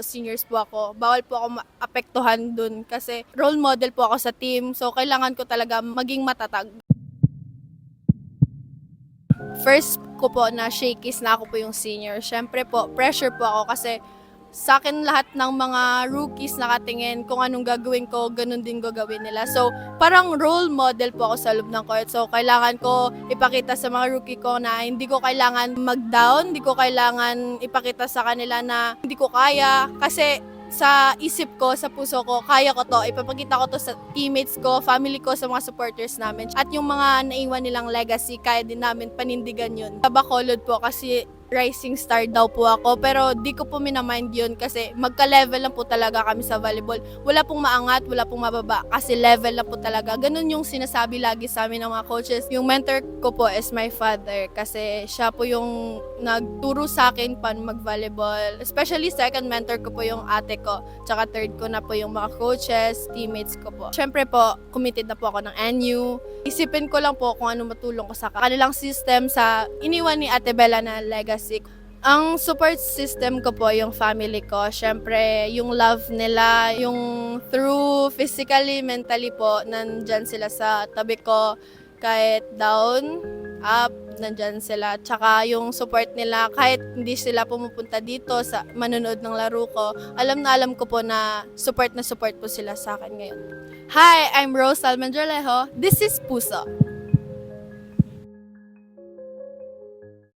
Seniors po ako, bawal po ako maapektuhan dun kasi role model po ako sa team. So, kailangan ko talaga maging matatag. First ko po na shakies na ako po yung senior. Siyempre po, pressure po ako kasi sa akin lahat ng mga rookies nakatingin kung anong gagawin ko, ganun din gagawin nila. So, parang role model po ako sa loob ng court. So, kailangan ko ipakita sa mga rookie ko na hindi ko kailangan mag-down, hindi ko kailangan ipakita sa kanila na hindi ko kaya. Kasi sa isip ko, sa puso ko, kaya ko to. Ipapakita ko to sa teammates ko, family ko, sa mga supporters namin. At yung mga naiwan nilang legacy, kaya din namin panindigan yun. Sa Bacolod po kasi rising star daw po ako, pero di ko po minamind yun kasi magka-level lang po talaga kami sa volleyball. Wala pong maangat, wala pong mababa kasi level lang po talaga. Ganun yung sinasabi lagi sa amin ng mga coaches. Yung mentor ko po is my father kasi siya po yung nagturo sa akin paano mag-volleyball. Especially second mentor ko po yung ate ko. Tsaka third ko na po yung mga coaches, teammates ko po. Siyempre po, committed na po ako ng NU. Isipin ko lang po kung ano matulong ko sa kanilang system sa iniwan ni Ate Bella na legacy. Ang support system ko po yung family ko. Siyempre, yung love nila, yung through physically, mentally po, nandyan sila sa tabi ko. Kahit down, up, nandyan sila. Tsaka yung support nila, kahit hindi sila pumupunta dito sa manonood ng laro ko, alam na alam ko po na support po sila sa akin ngayon. Hi, I'm Rose Almendralejo. This is Puso.